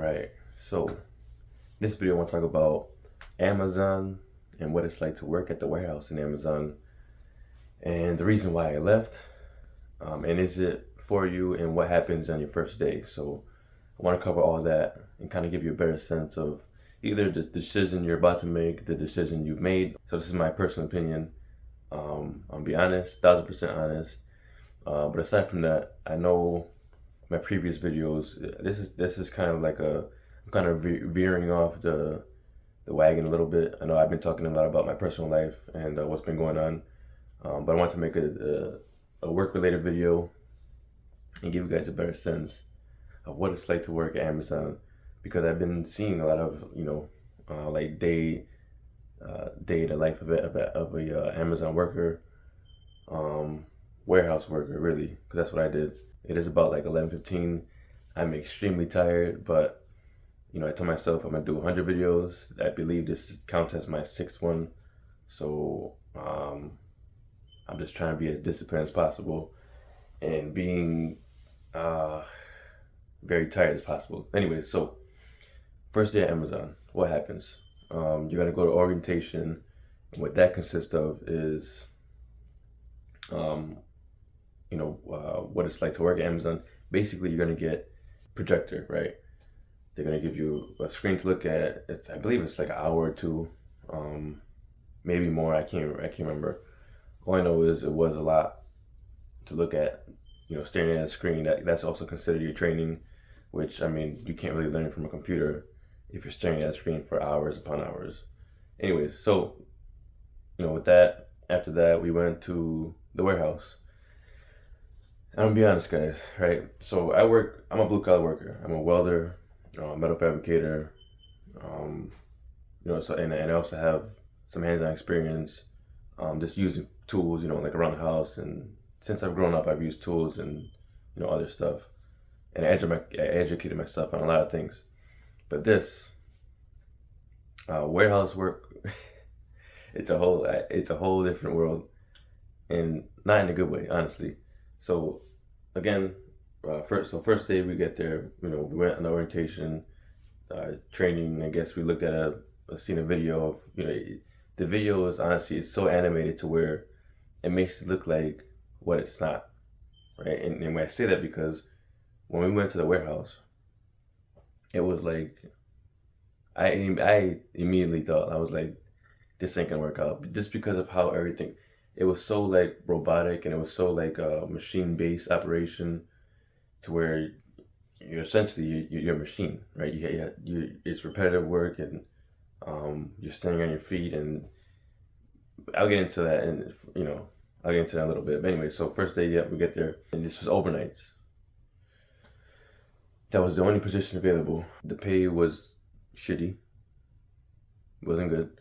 Alright, so this video I want to talk about Amazon and what it's like to work at the warehouse in Amazon and the reason why I left, and is it for you, and what happens on your first day. So I want to cover all that and kind of give you a better sense of either the decision you're about to make, the decision you've made. So this is my personal opinion. I'll be honest, 1000% honest. But aside from that, I know my previous videos, this is kind of like I'm kind of veering off the wagon a little bit. I know I've been talking a lot about my personal life and what's been going on, but I want to make a work-related video and give you guys a better sense of what it's like to work at Amazon, because I've been seeing a lot of like day the life of a Amazon worker, warehouse worker, really, because that's what I did. It is about like 11:15. I'm extremely tired, but I told myself I'm gonna do 100 videos. I believe this counts as my 6th one, so I'm just trying to be as disciplined as possible and being very tired as possible. Anyway, so first day at Amazon, what happens? You're gonna go to orientation, and what that consists of is what it's like to work at Amazon. Basically, you're gonna get projector, right? They're gonna give you a screen to look at. I believe it's like an hour or two, maybe more. I can't remember. All I know is it was a lot to look at. Staring at a screen. That's also considered your training, which, I mean, you can't really learn from a computer if you're staring at a screen for hours upon hours. Anyways, so with that, after that, we went to the warehouse. I'm gonna be honest, guys, right? So I'm a blue collar worker. I'm a welder, metal fabricator, and I also have some hands-on experience, just using tools, like around the house. And since I've grown up, I've used tools and, other stuff. And I educated myself on a lot of things. But this, warehouse work, it's a whole different world, and not in a good way, honestly. So again, first day we get there, we went on orientation, training. I guess we looked at seen a video of, the video is honestly, it's so animated to where it makes it look like what it's not, right? And when I say that, because when we went to the warehouse, it was like, I immediately thought, I was like, this ain't gonna work out, just because of how everything, it was so like robotic, and it was so like a machine-based operation, to where you're essentially you're a machine, right? It's repetitive work, and you're standing on your feet, and I'll get into that, and I'll get into that a little bit. But anyway, so first day, we get there, and this was overnights. That was the only position available. The pay was shitty. It wasn't good.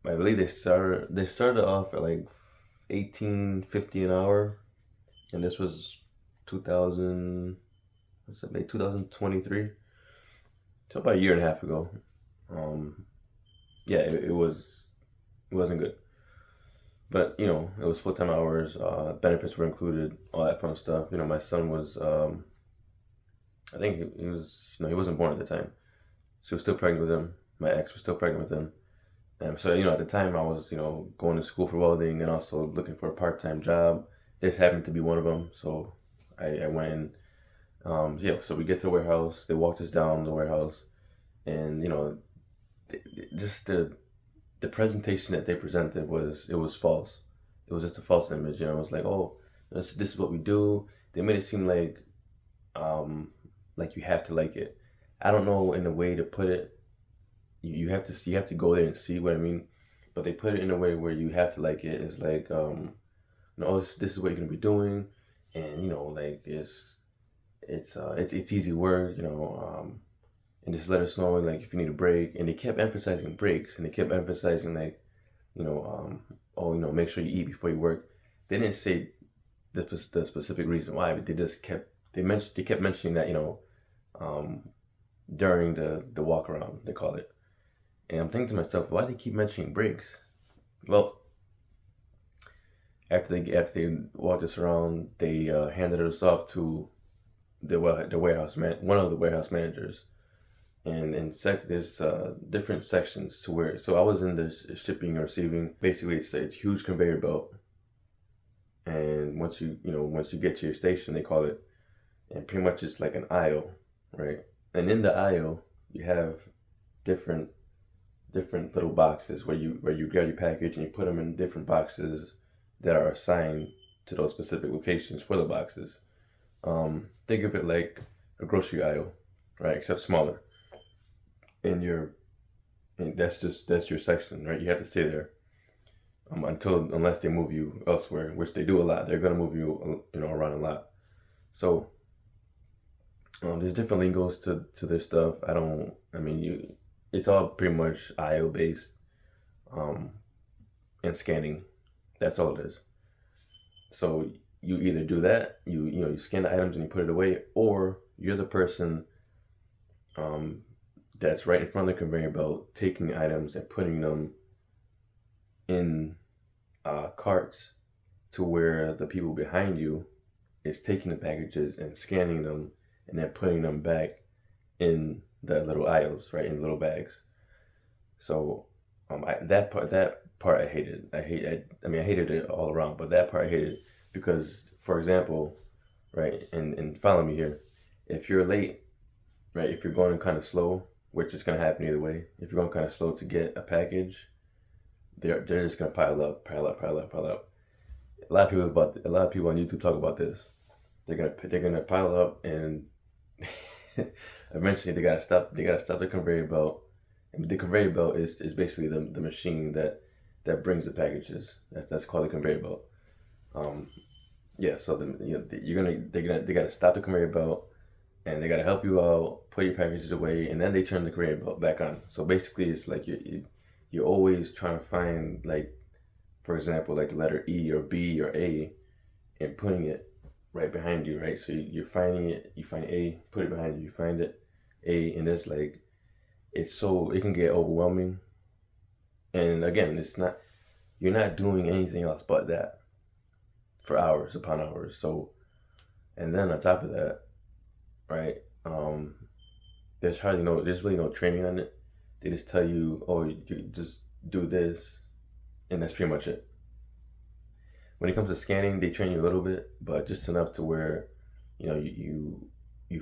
I believe they started off at like $18.50 an hour, and this was 2023, so about a year and a half ago. Yeah, it wasn't good, but it was full-time hours. Benefits were included, all that fun stuff. My son was, I think he was, he wasn't born at the time. She was still pregnant with him. My ex was still pregnant with him. So, at the time I was, going to school for welding and also looking for a part-time job. This happened to be one of them. So I went and, so we get to the warehouse. They walked us down the warehouse, and, just the presentation that they presented was false. It was just a false image. It was like, oh, this is what we do. They made it seem like you have to like it. I don't know in a way to put it. You have to go there and see what I mean, but they put it in a way where you have to like it. It's like, this is what you're gonna be doing, and like it's easy work, and just let us know like if you need a break. And they kept emphasizing breaks, and they kept emphasizing like, make sure you eat before you work. They didn't say the specific reason why, but they kept mentioning that, during the walk around, they call it. And I'm thinking to myself, why do they keep mentioning breaks? Well, after they walked us around, they handed us off to the warehouse man, one of the warehouse managers, and there's different sections to where. So I was in the shipping and receiving. Basically, it's a huge conveyor belt, and once you get to your station, they call it, and pretty much it's like an aisle, right? And in the aisle, you have different little boxes where you grab your package and you put them in different boxes that are assigned to those specific locations for the boxes. Think of it like a grocery aisle, right? Except smaller. And that's your section, right? You have to stay there unless they move you elsewhere, which they do a lot. They're gonna move you, around a lot. So there's different lingos to this stuff. It's all pretty much IO based, and scanning. That's all it is. So you either do that, you scan the items and you put it away, or you're the person that's right in front of the conveyor belt, taking items and putting them in carts to where the people behind you is taking the packages and scanning them and then putting them back in the little aisles, right, in little bags. So that part I hated. I hated it all around, but that part I hated because, for example, right, and follow me here, if you're late, right, if you're going kind of slow, which is going to happen either way, if you're going kind of slow to get a package, they're just going to pile up. A lot of people on YouTube talk about this. They're gonna pile up, and eventually they gotta stop the conveyor belt. And the conveyor belt is basically the machine that brings the packages. That's called the conveyor belt. So they gotta stop the conveyor belt, and they gotta help you out, put your packages away, and then they turn the conveyor belt back on. So basically, it's like you're always trying to find, like, for example, like the letter E or B or A, and putting it right behind you, right? So you're finding it, you find A, put it behind you, you find it, A, and it's like, it can get overwhelming. And again, you're not doing anything else but that for hours upon hours. So, and then on top of that, right, there's really no training on it. They just tell you, oh, you just do this, and that's pretty much it. When it comes to scanning, they train you a little bit, but just enough to where, you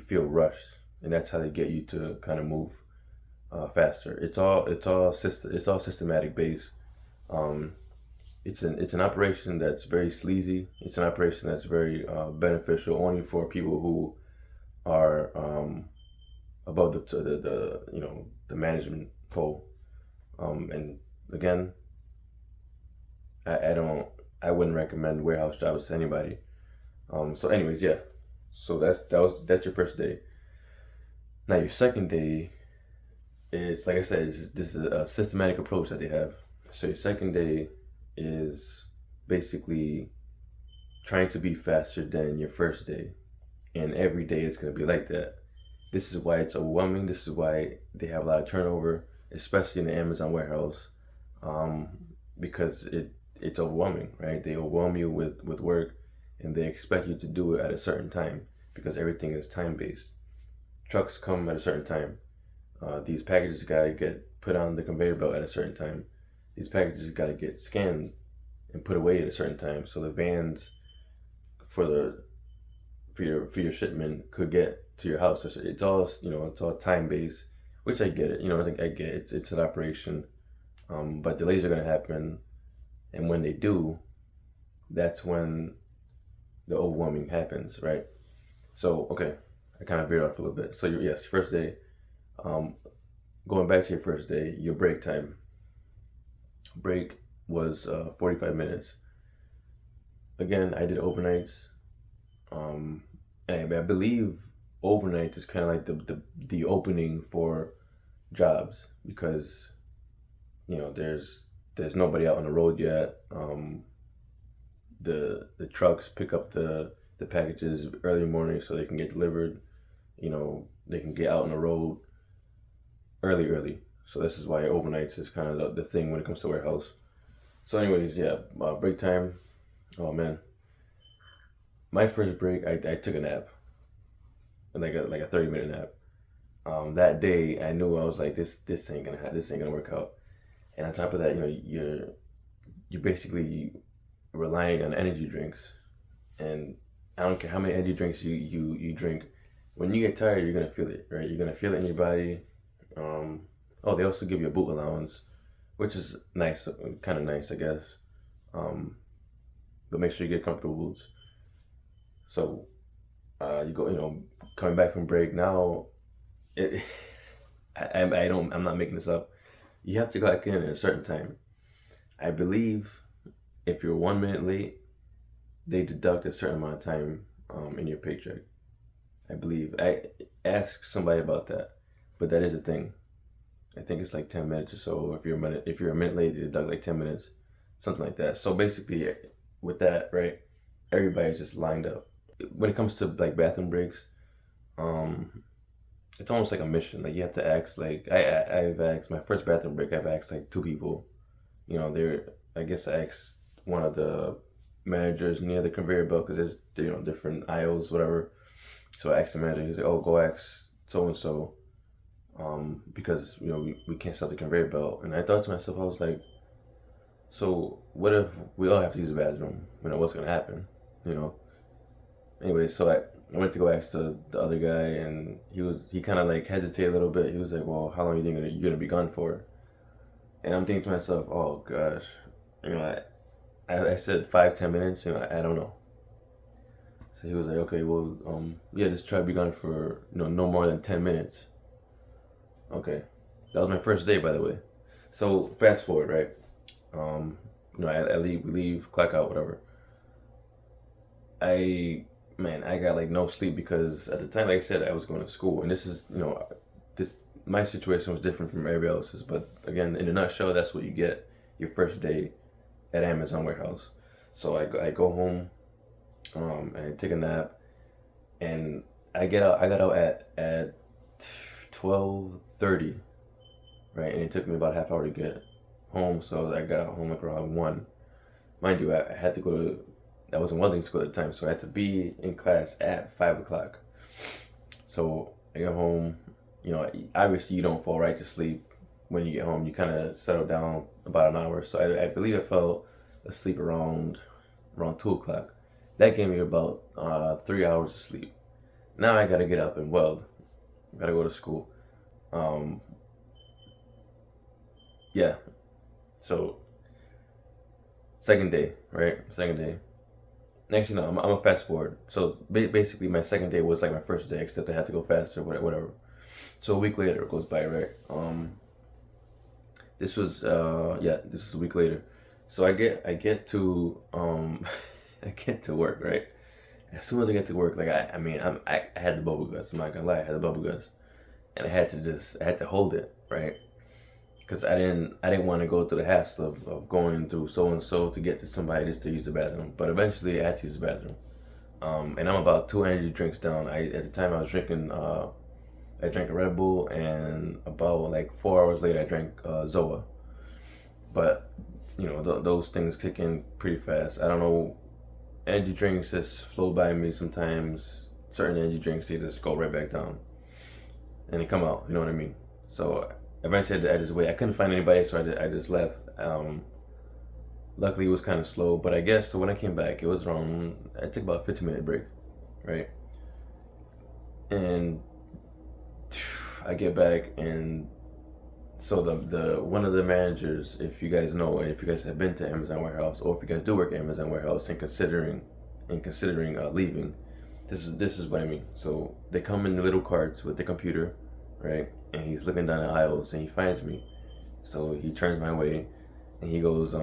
feel rushed, and that's how they get you to kind of move faster. It's all systematic based. It's an operation that's very sleazy. It's an operation that's very beneficial only for people who are above the management pole. And again, I wouldn't recommend warehouse jobs to anybody. So anyways, yeah. So that's your first day. Now your second day is, like I said, this is a systematic approach that they have. So your second day is basically trying to be faster than your first day, and every day it's gonna be like that. This is why it's overwhelming. This is why they have a lot of turnover, especially in the Amazon warehouse, because it's overwhelming, right? They overwhelm you with work, and they expect you to do it at a certain time because everything is time based. Trucks come at a certain time. These packages gotta get put on the conveyor belt at a certain time. These packages gotta get scanned and put away at a certain time. So the vans for your shipment could get to your house. It's all time based, which I get it. I think I get it. It's an operation, but delays are gonna happen. And when they do, that's when the overwhelming happens, right? So, okay, I kind of veered off a little bit. So, yes, first day, going back to your first day, your break time. Break was 45 minutes. Again, I did overnights. And I believe overnight is kind of like the opening for jobs because, there's nobody out on the road yet. The trucks pick up the packages early morning so they can get delivered. They can get out on the road early. So this is why overnights is kind of the thing when it comes to warehouse. So anyways, yeah, break time. Oh man, my first break, I took a nap. like a 30-minute nap. That day I knew I was like this ain't gonna this ain't gonna work out. And on top of that, you're basically relying on energy drinks, and I don't care how many energy drinks you drink. When you get tired, you're gonna feel it, right? You're gonna feel it in your body. Oh, they also give you a boot allowance, which is nice, kind of nice, I guess. But make sure you get comfortable boots. So you go, coming back from break now. It, I'm not making this up. You have to go back in at a certain time. I believe if you're 1 minute late, they deduct a certain amount of time in your paycheck. I believe. I ask somebody about that, but that is a thing. I think it's like 10 minutes or so. If you're a minute late, they deduct like 10 minutes, something like that. So basically, with that, right, everybody's just lined up. When it comes to like bathroom breaks, it's almost like a mission. Like you have to ask. Like I've asked my first bathroom break. I've asked like two people. I guess I asked one of the managers near the conveyor belt because there's different aisles, whatever. So I asked the manager. He's like, "Oh, go ask so and so," because we can't stop the conveyor belt. And I thought to myself, I was like, so what if we all have to use the bathroom? What's gonna happen? You know. Anyway, so I went to go ask the other guy, and he kind of like hesitated a little bit. He was like, "Well, how long are you think you're gonna be gone for?" And I'm thinking to myself, "Oh gosh, I said 5-10 minutes. I don't know." So he was like, "Okay, well, yeah, just try to be gone for no more than 10 minutes." Okay, that was my first day, by the way. So fast forward, right? We leave, clock out, whatever. I got like no sleep because at the time, like I said, I was going to school, and this is, this my situation was different from everybody else's. But again, in a nutshell, that's what you get your first day at Amazon warehouse. So I go home, and I take a nap, and I got out at 12:30, right, and it took me about a half hour to get home. So I got home like around 1. Mind you, I had to go to. I was in welding school at the time, so I had to be in class at 5 o'clock. So I got home. Obviously you don't fall right to sleep when you get home. You kind of settle down about an hour. So I believe I fell asleep around 2 o'clock. That gave me about 3 hours of sleep. Now I gotta get up and weld. I gotta go to school. Yeah. So second day, right? Second day. Next, I'm a fast forward. So basically, my second day was like my first day, except I had to go faster, whatever. So a week later goes by, right? This was this is a week later. So I get to I get to work, right? As soon as I get to work, like I had the bubble guts. I'm not gonna lie, I had the bubble guts, and I had to hold it, right? Because I didn't want to go through the hassle of going through so and so to get to somebody just to use the bathroom. But eventually, I had to use the bathroom. And I'm about 2 energy drinks down. At the time I was drinking. I drank a Red Bull, and about like 4 hours later, I drank Zoa. But those things kick in pretty fast. I don't know. Energy drinks just flow by me sometimes. Certain energy drinks, they just go right back down, and they come out. You know what I mean? So eventually, I just wait. I couldn't find anybody, so I just left. Luckily, it was kind of slow, but I guess so. When I came back, it was around. I took about a 15-minute break, right? And I get back, and so the one of the managers, if you guys know, and if you guys have been to Amazon warehouse, or if you guys do work at Amazon warehouse and considering leaving, this is what I mean. So they come in the little carts with the computer, right? And he's looking down the aisles, and he finds me. So he turns my way, and he goes,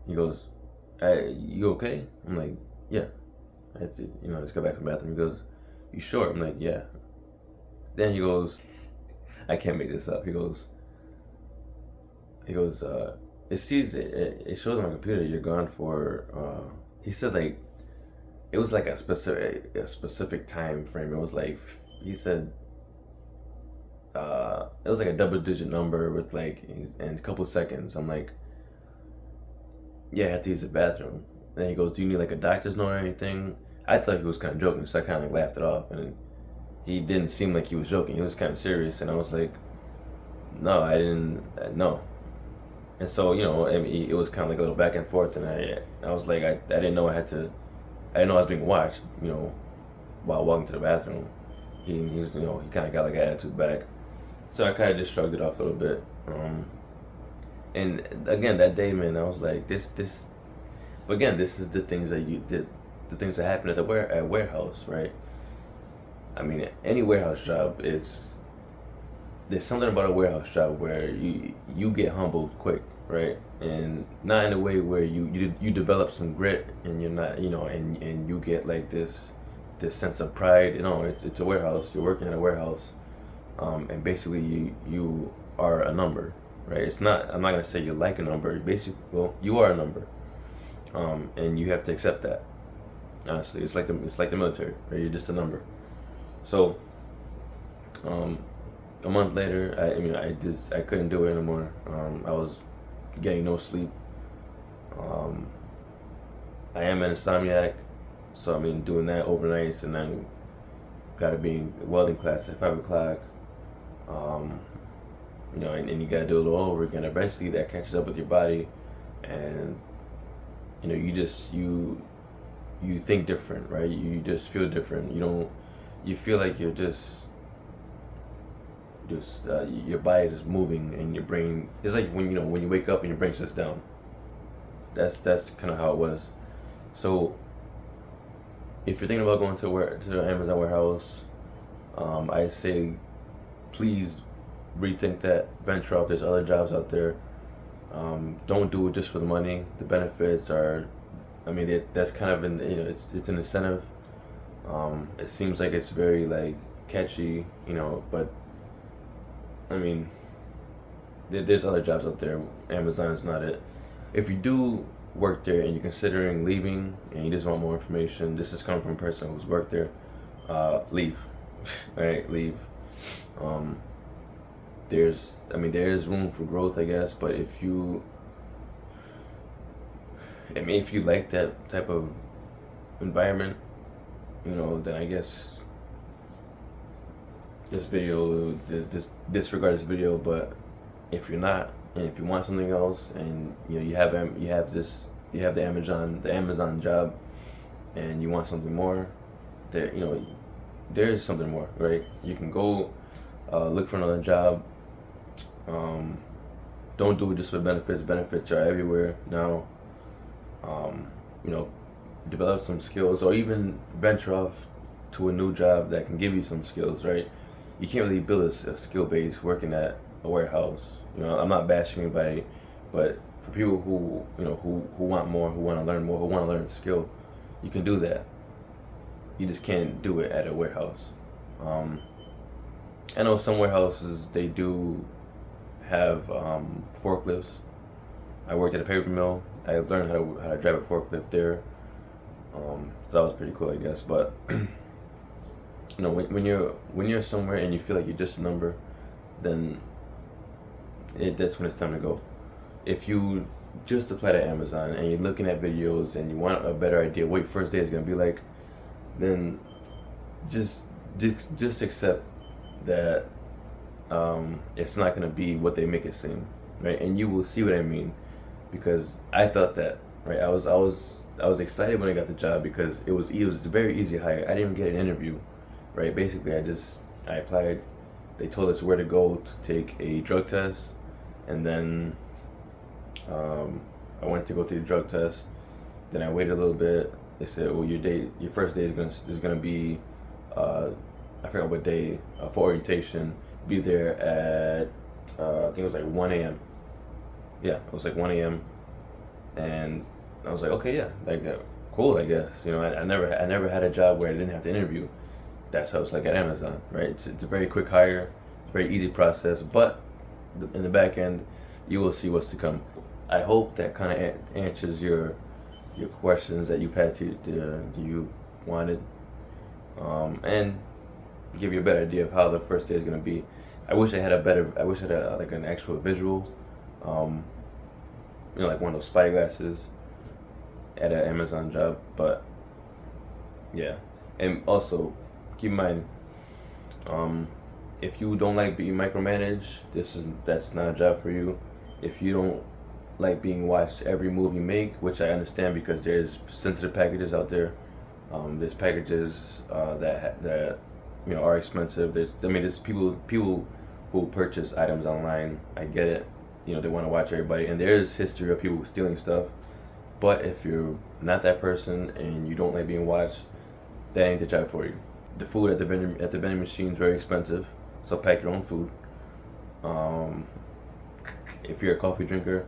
you okay? I'm like, yeah. I had to, just go back to the bathroom. He goes, you sure? I'm like, yeah. Then he goes, I can't make this up. He goes, it shows on my computer you're gone for, he said like, it was like a specific time frame. It was like, he said, it was like a double-digit number with like, in a couple of seconds. I'm like, yeah, I had to use the bathroom. Then he goes, do you need like a doctor's note or anything? I thought he was kind of joking, so I kind of like laughed it off, and he didn't seem like he was joking. He was kind of serious, and I was like, no, I didn't, no. And so, I mean, it was kind of like a little back and forth, and I was like, I didn't know I didn't know I was being watched, while walking to the bathroom. He was, he kind of got like an attitude back. So I kind of just shrugged it off a little bit. And again, that day, man, I was like, but again, this is the things that the things that happen at warehouse, right? I mean, any warehouse job there's something about a warehouse job where you get humbled quick, right? And not in a way where you develop some grit, and you're not, and you get like this sense of pride. It's a warehouse. You're working at a warehouse, and basically you are a number, right? It's not. I'm not gonna say you're like a number. Basically, well, you are a number, and you have to accept that. Honestly, it's like the military, right? You're just a number. So, a month later, I couldn't do it anymore. I was getting no sleep. I am an insomniac, so I mean doing that overnights, and then gotta be in welding class at 5 o'clock. And you gotta do it all over again. Eventually, that catches up with your body, and you think different, right? You just feel different. You feel like you're just your body is just moving, and your brain. It's like when you wake up and your brain shuts down. That's kind of how it was. So if you're thinking about going to the Amazon warehouse, I say please rethink that. Venture off. There's other jobs out there. Don't do it just for the money. The benefits are, that's kind of it's an incentive. It seems like it's very like catchy, but I mean, there's other jobs out there. Amazon's not it. If you do work there and you're considering leaving and you just want more information, this is coming from a person who's worked there. Leave, right? Leave. There is room for growth, I guess, but if you like that type of environment, then I guess disregard this video. But if you're not, and if you want something else, and you have the Amazon job, and you want something more, there is something more, right? You can go look for another job. Don't do it just for benefits. Benefits are everywhere now. Develop some skills, or even venture off to a new job that can give you some skills, right? You can't really build a skill base working at a warehouse. I'm not bashing anybody, but for people who want more, who want to learn more, who want to learn a skill, you can do that. You just can't do it at a warehouse. I know some warehouses, they do have forklifts. I worked at a paper mill. I learned how to drive a forklift there. So that was pretty cool, I guess. But when you're somewhere and you feel like you're just a number, then that's when it's time to go. If you just apply to Amazon and you're looking at videos and you want a better idea what your first day is gonna be like, then just accept that it's not gonna be what they make it seem, right? And you will see what I mean, because I thought that, right? I was excited when I got the job because it was a very easy hire. I didn't even get an interview, right? Basically, I applied. They told us where to go to take a drug test, and then I went to go take the drug test. Then I waited a little bit. They said, "Well, your first day is gonna be, I forgot what day, for orientation. Be there at I think it was like 1 a.m. Yeah, it was like 1 a.m. And I was like, okay, yeah, like cool, I guess. I never had a job where I didn't have to interview. That's how it's like at Amazon, right? It's a very quick hire, it's a very easy process, but in the back end, you will see what's to come. I hope that kind of answers your questions that you've had you wanted, and give you a better idea of how the first day is gonna be. I wish I had like an actual visual, like one of those spy glasses at an Amazon job, but Yeah, and also keep in mind, if you don't like being micromanaged, that's not a job for you. If you don't like being watched every move you make, which I understand because there's sensitive packages out there. There's packages that are expensive. There's people who purchase items online. I get it. They want to watch everybody, and there's history of people stealing stuff. But if you're not that person and you don't like being watched, that ain't the job for you. The food at the vending machine is very expensive, so pack your own food. Um, if you're a coffee drinker,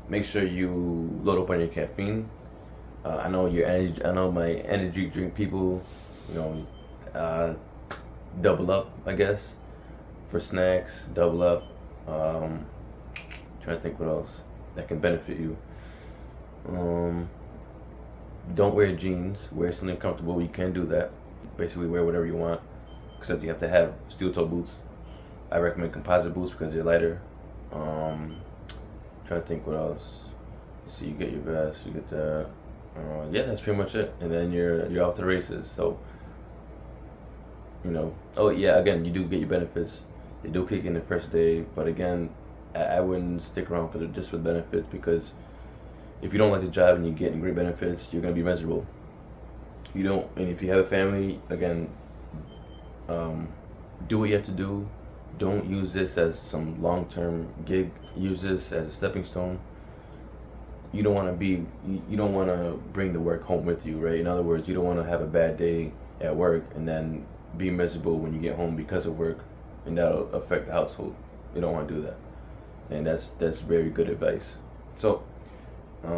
make sure you load up on your caffeine. I know your energy. I know my energy drink people. You know, double up. I guess for snacks, double up. Trying to think what else that can benefit you. Don't wear jeans. Wear something comfortable. You can do that. Basically, wear whatever you want, except you have to have steel toe boots. I recommend composite boots because they're lighter. Trying to think what else. So you get your vest. You get that. Yeah, that's pretty much it. And then you're off to the races. So oh yeah, again, you do get your benefits. They do kick in the first day, but again, I wouldn't stick around just for the benefits, because if you don't like the job and you're getting great benefits, you're gonna be miserable. And if you have a family, again, do what you have to do. Don't use this as some long-term gig. Use this as a stepping stone. You don't want to bring the work home with you, right? In other words, you don't want to have a bad day at work and then be miserable when you get home because of work, and that'll affect the household. You don't want to do that, and that's very good advice. So, I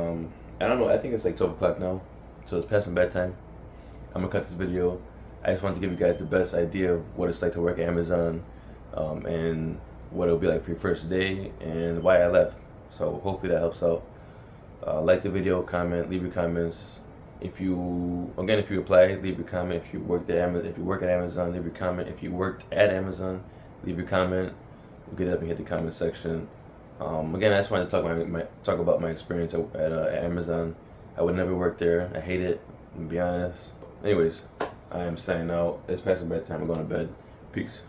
don't know. I think it's like 12 o'clock now, so it's past my bedtime. I'm gonna cut this video. I just wanted to give you guys the best idea of what it's like to work at Amazon, and what it'll be like for your first day, and why I left. So hopefully that helps out. Like the video, comment, leave your comments. If you apply, leave your comment. If you work at Amazon, leave your comment. If you worked at Amazon, leave your comment. You could definitely hit the comment section. Again, I just wanted to talk about my experience at Amazon. I would never work there. I hate it, to be honest. Anyways, I am signing out. It's past bedtime. I'm going to bed. Peace.